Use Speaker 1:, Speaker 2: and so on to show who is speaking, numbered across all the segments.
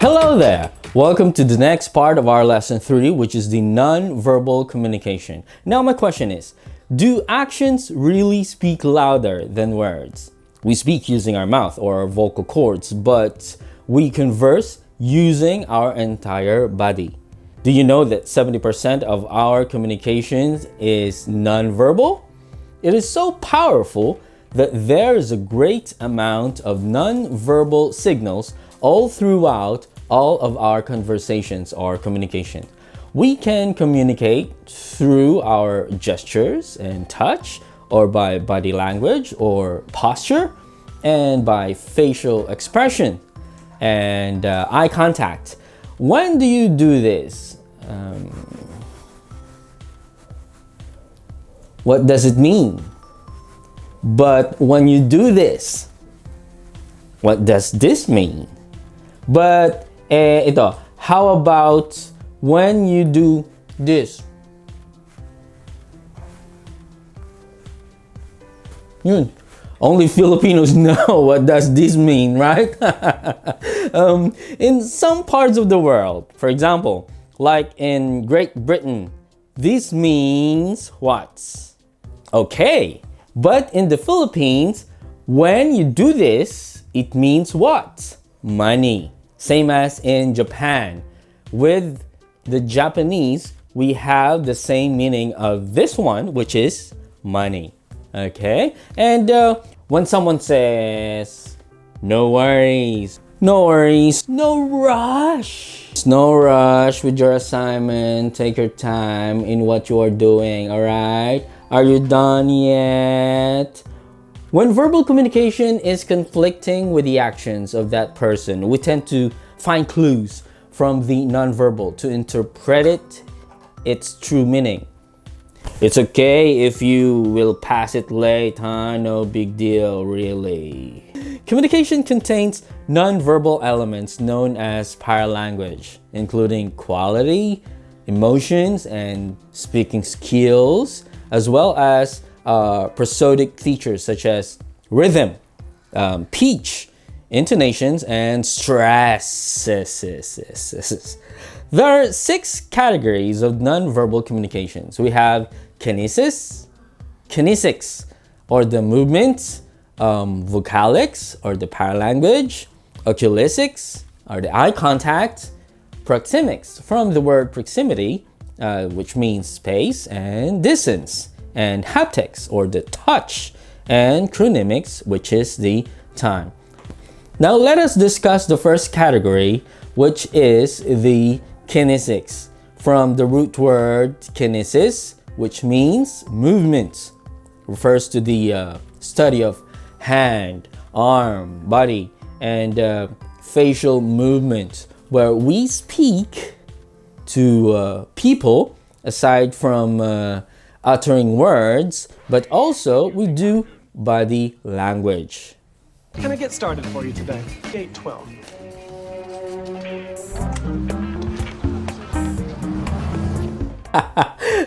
Speaker 1: Hello there! Welcome to the next part of our lesson 3, which is the non-verbal communication. Now my question is, do actions really speak louder than words? We speak using our mouth or our vocal cords, but we converse using our entire body. Do you know that 70% of our communications is non-verbal? It is so powerful that there is a great amount of non-verbal signals all throughout all of our conversations or communication. We can communicate through our gestures and touch, or by body language or posture, and by facial expression and eye contact. When do you do this? What does it mean? But when you do this, what does this mean? But ito, how about when you do this? Yun. Only Filipinos know what does this mean, right? In some parts of the world, for example, like in Great Britain, this means what? Okay, but in the Philippines, when you do this, it means what? Money. Same as in Japan. With the Japanese, we have the same meaning of this one, which is money. Okay? And when someone says, no worries, no worries, no rush. No rush with your assignment. Take your time in what you are doing, alright? Are you done yet? When verbal communication is conflicting with the actions of that person, we tend to find clues from the nonverbal to interpret its true meaning. It's okay if you will pass it late, huh? No big deal, really. Communication contains nonverbal elements known as paralanguage, including quality, emotions, and speaking skills, as well as prosodic features such as rhythm, pitch, intonations, and stress. There are 6 categories of nonverbal communications. We have kinesics, or the movements, vocalics, or the paralanguage, oculistics, or the eye contact, proxemics, from the word proximity, which means space and distance, and haptics, or the touch, and chronemics, which is the time. Now let us discuss the first category, which is the kinesics, from the root word kinesis, which means movement. Refers to the study of hand, arm, body, and facial movement, where we speak to people aside from uttering words, but also we do body language.
Speaker 2: Can I get started for you today? 8:12.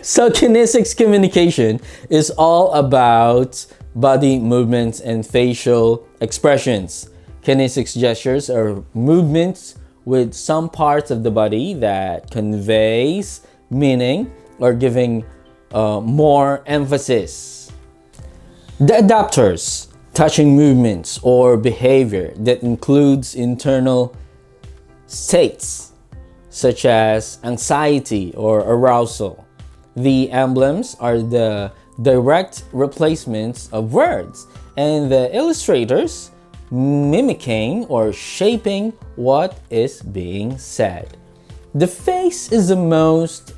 Speaker 1: So kinesics communication is all about body movements and facial expressions. Kinesics gestures are movements with some parts of the body that conveys meaning or giving more emphasis. The adapters, touching movements or behavior that includes internal states such as anxiety or arousal. The emblems are the direct replacements of words, and the illustrators mimicking or shaping what is being said. The face is the most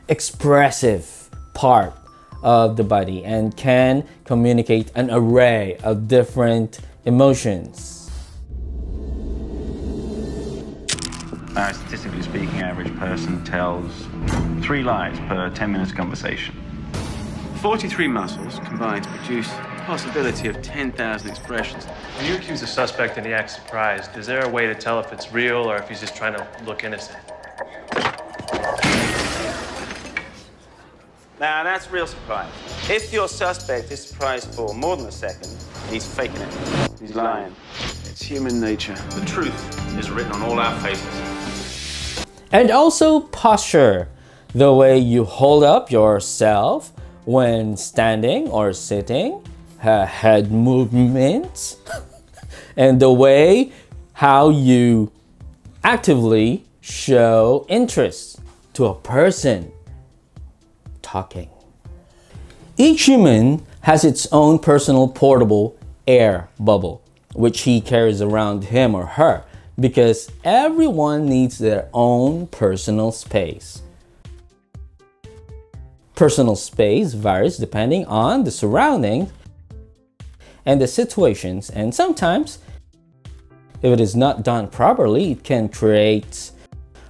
Speaker 1: expressive part of the body and can communicate an array of different emotions.
Speaker 3: Statistically speaking, average person tells 3 lies per 10 minutes conversation.
Speaker 4: 43 muscles combine to produce a possibility of 10,000 expressions.
Speaker 5: When you accuse a suspect and he acts surprised, is there a way to tell if it's real or if he's just trying to look innocent?
Speaker 4: Now, that's real surprise. If your suspect is surprised for more than a second, he's faking it. He's lying. It's human nature.
Speaker 3: The truth is written on all our faces.
Speaker 1: And also posture, the way you hold up yourself when standing or sitting, head movements, and the way how you actively show interest to a person talking. Each human has its own personal portable air bubble, which he carries around him or her, because everyone needs their own personal space. Personal space varies depending on the surroundings and the situations, and sometimes, if it is not done properly, it can create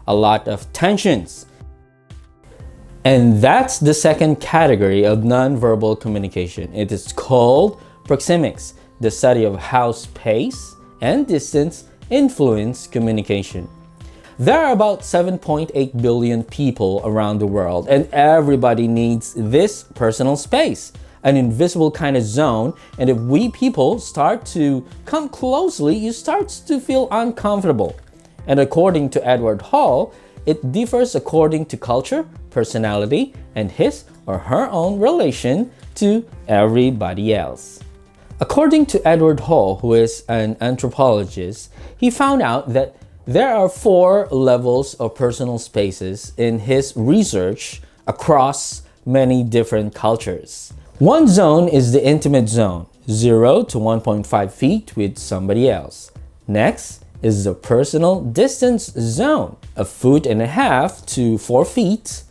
Speaker 1: a lot of tensions. And that's the second category of nonverbal communication. It is called Proxemics, the study of how space and distance influence communication. There are about 7.8 billion people around the world, and everybody needs this personal space, an invisible kind of zone. And if we people start to come closely, you start to feel uncomfortable. And according to Edward Hall, it differs according to culture, personality, and his or her own relation to everybody else. According to Edward Hall, who is an anthropologist, he found out that there are 4 levels of personal spaces in his research across many different cultures. One zone is the intimate zone, 0 to 1.5 feet with somebody else. Next is the personal distance zone, 1.5 feet to 4 feet.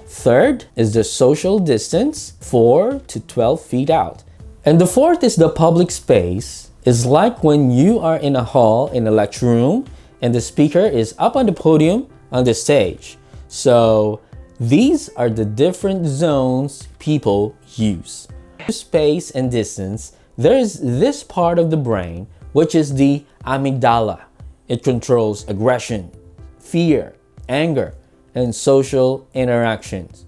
Speaker 1: Third is the social distance, 4 to 12 feet out. And the fourth is the public space. It's like when you are in a hall in a lecture room and the speaker is up on the podium on the stage. So these are the different zones people use. Space and distance, there is this part of the brain which is the amygdala. It controls aggression, fear, anger, and social interactions.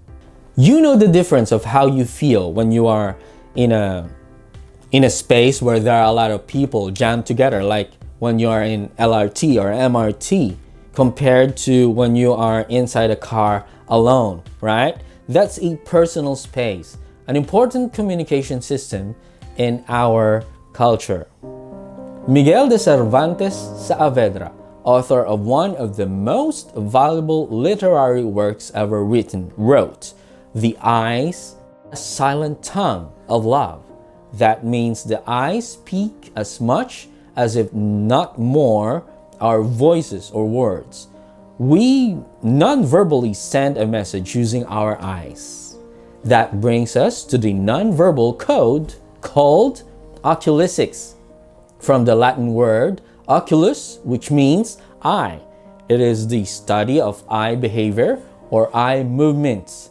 Speaker 1: You know the difference of how you feel when you are in a space where there are a lot of people jammed together, like when you are in LRT or MRT, compared to when you are inside a car alone, right? That's a personal space, an important communication system in our culture. Miguel de Cervantes Saavedra, author of one of the most valuable literary works ever written, wrote, "The eyes, a silent tongue of love." That means the eyes speak as much as if not more our voices or words. We non-verbally send a message using our eyes. That brings us to the non-verbal code called Oculistics, from the Latin word oculus, which means eye. It is the study of eye behavior or eye movements.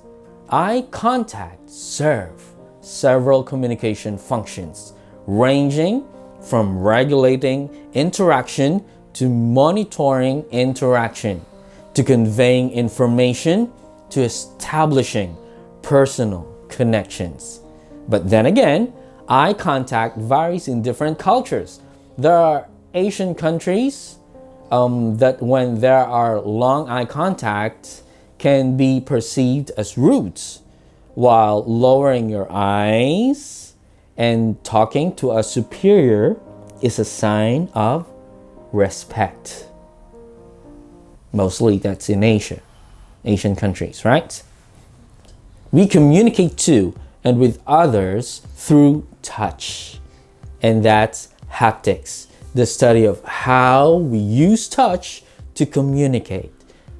Speaker 1: Eye contact serves several communication functions, ranging from regulating interaction to monitoring interaction, to conveying information, to establishing personal connections. But then again, eye contact varies in different cultures. There are Asian countries that when there are long eye contact can be perceived as rude, while lowering your eyes and talking to a superior is a sign of respect. Mostly that's in Asia, Asian countries, right? We communicate to and with others through touch, and that's haptics, the study of how we use touch to communicate.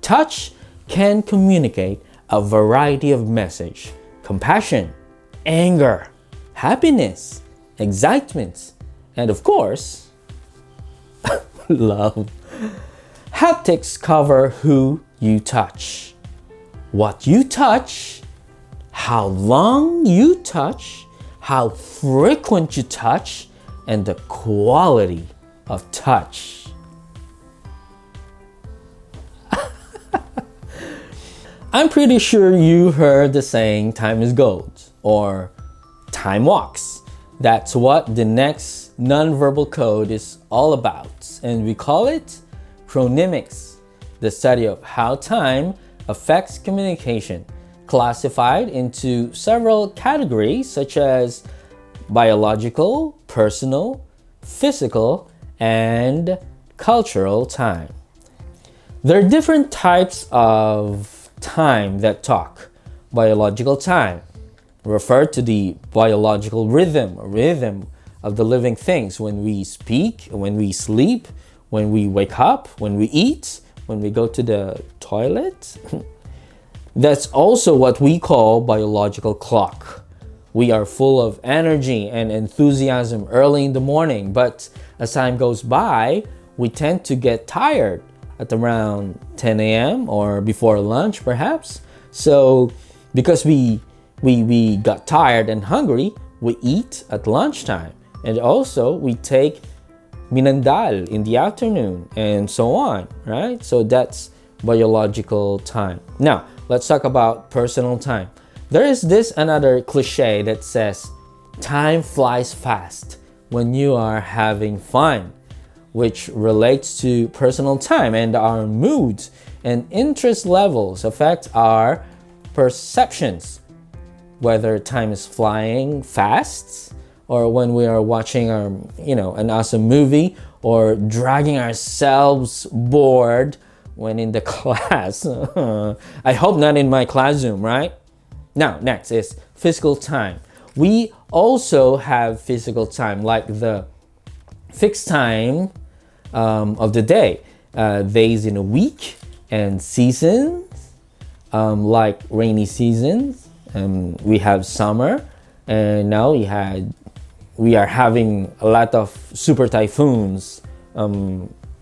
Speaker 1: Touch can communicate a variety of messages: compassion, anger, happiness, excitement, and of course, love. Haptics cover who you touch, what you touch, how long you touch, how frequent you touch, and the quality of touch. I'm pretty sure you heard the saying, time is gold, or time walks. That's what the next nonverbal code is all about, and we call it Chronemics, the study of how time affects communication, classified into several categories such as biological, personal, physical, and cultural time. There are different types of time that talk. Biological time refer to the biological rhythm of the living things, when we speak, when we sleep, when we wake up, when we eat, when we go to the toilet. That's also what we call biological clock. We are full of energy and enthusiasm early in the morning, but as time goes by, we tend to get tired at around 10 a.m. or before lunch perhaps. So because we got tired and hungry, we eat at lunchtime, and also we take minandal in the afternoon, and so on, right? So that's biological time. Now, let's talk about personal time. There is this another cliche that says, time flies fast when you are having fun, which relates to personal time, and our moods and interest levels affect our perceptions, whether time is flying fast or when we are watching an awesome movie, or dragging ourselves bored when in the class. I hope not in my classroom, right? Now, next is physical time. We also have physical time, like the fixed time of the day, days in a week, and seasons, like rainy seasons. We have summer, and now we are having a lot of super typhoons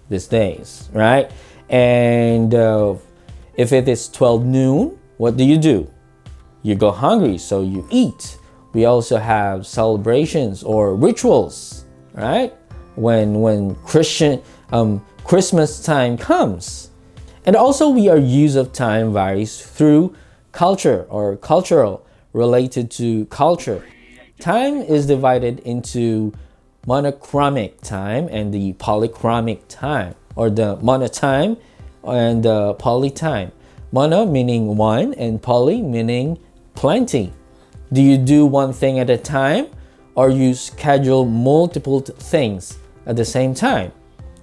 Speaker 1: these days, right? And if it is 12 noon, what do? You go hungry, so you eat. We also have celebrations or rituals, right? When Christmas time comes. And also our use of time varies through culture or cultural, related to culture. Time is divided into monochromic time and the polychromic time, or the monotime and the polytime. Mono meaning one and poly meaning plenty. Do you do one thing at a time, or you schedule multiple things at the same time?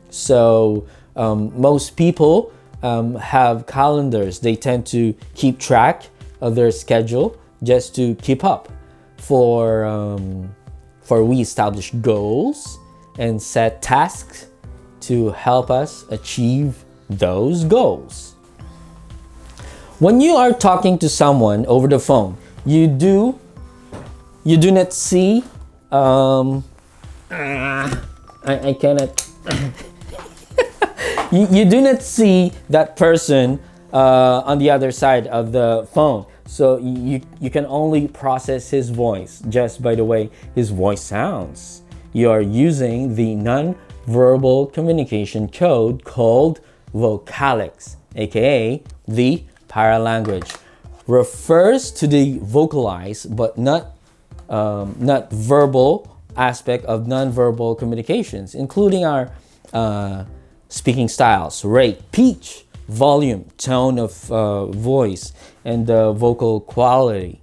Speaker 1: So most people have calendars. They tend to keep track of their schedule just to keep up. For we establish goals and set tasks to help us achieve those goals. When you are talking to someone over the phone, you do not see I cannot you do not see that person on the other side of the phone. So you can only process his voice just by the way his voice sounds. You are using the non-verbal communication code called Vocalics, aka the Paralanguage. Refers to the vocalized but not verbal aspect of non-verbal communications, including our speaking styles, rate, pitch, volume, tone of voice, and vocal quality.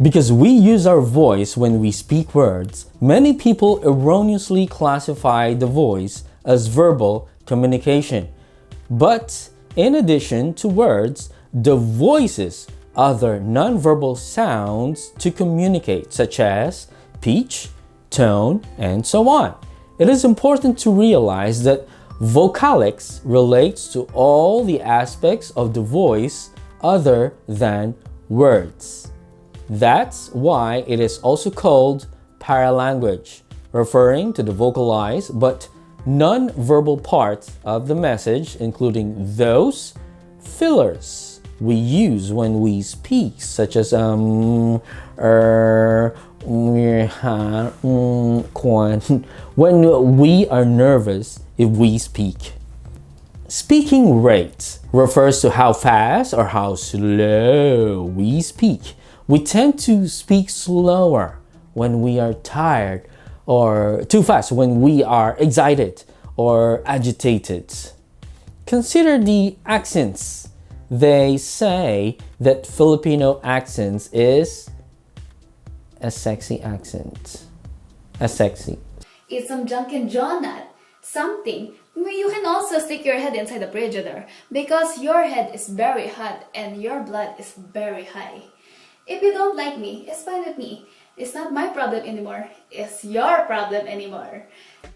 Speaker 1: Because we use our voice when we speak words, many people erroneously classify the voice as verbal communication. But in addition to words, the voices other nonverbal sounds to communicate, such as pitch, tone, and so on. It is important to realize that Vocalics relates to all the aspects of the voice other than words. That's why it is also called Paralanguage, referring to the vocalized but non-verbal parts of the message, including those fillers we use when we speak, such as when we are nervous if we speak. Speaking rate refers to how fast or how slow we speak. We tend to speak slower when we are tired or too fast when we are excited or agitated. Consider the accents. They say that Filipino accent is a sexy accent. A sexy.
Speaker 6: Eat some Dunkin' Donut. Something. You can also stick your head inside the Frigidaire because your head is very hot and your blood is very high. If you don't like me, it's fine with me. It's not my problem anymore. It's your problem anymore.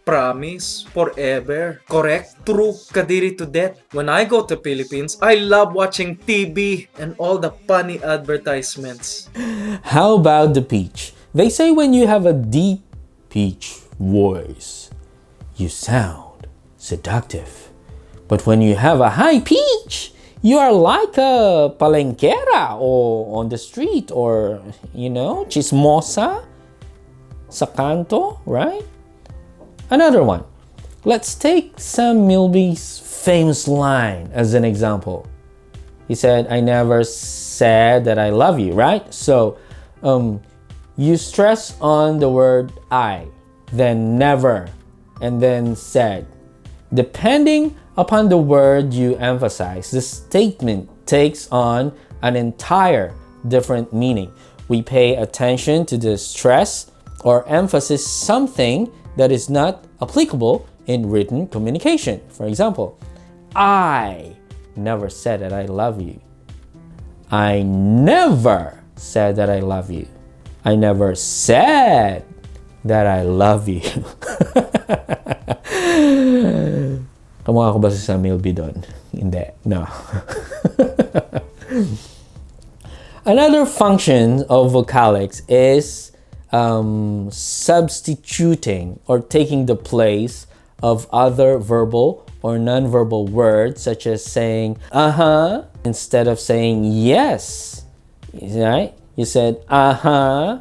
Speaker 7: Promise, forever, correct, true, kadiri to death. When I go to Philippines, I love watching TV and all the funny advertisements.
Speaker 1: How about the peach? They say when you have a deep peach voice, you sound seductive. But when you have a high pitch, you are like a palenquera or on the street or, chismosa sa kanto, right? Another one. Let's take Sam Milby's famous line as an example. He said, I never said that I love you, right? So, you stress on the word I, then never, and then said. Depending upon the word you emphasize, the statement takes on an entire different meaning. We pay attention to the stress or emphasis something that is not applicable in written communication. For example, I never said that I love you. I never said that I love you. I never said that I love you. Kamukha ko ba si Samuel B. doon? Hindi. No. Another function of vocalics is substituting or taking the place of other verbal or nonverbal words, such as saying uh-huh instead of saying yes. Right? You said uh-huh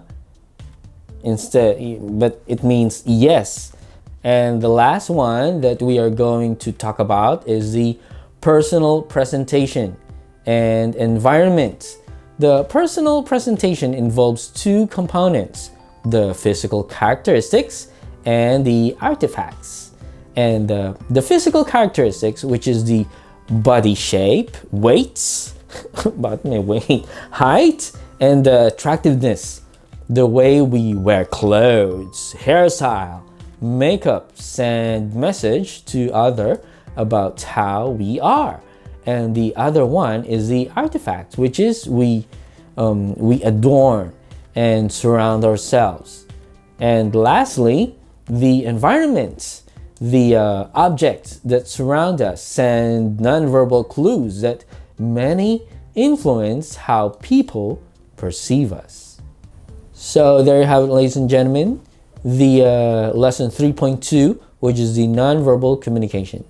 Speaker 1: instead, but it means yes. And the last one that we are going to talk about is the personal presentation and environment. The personal presentation involves two components, the physical characteristics and the artifacts. And the physical characteristics, which is the body shape, weights, height, and attractiveness, the way we wear clothes, hairstyle, makeup, send message to other about how we are. And the other one is the artifact, which is we adorn and surround ourselves. And lastly, the environment, the objects that surround us send nonverbal clues that many influence how people perceive us. So there you have it, ladies and gentlemen, the lesson 3.2, which is the nonverbal communication.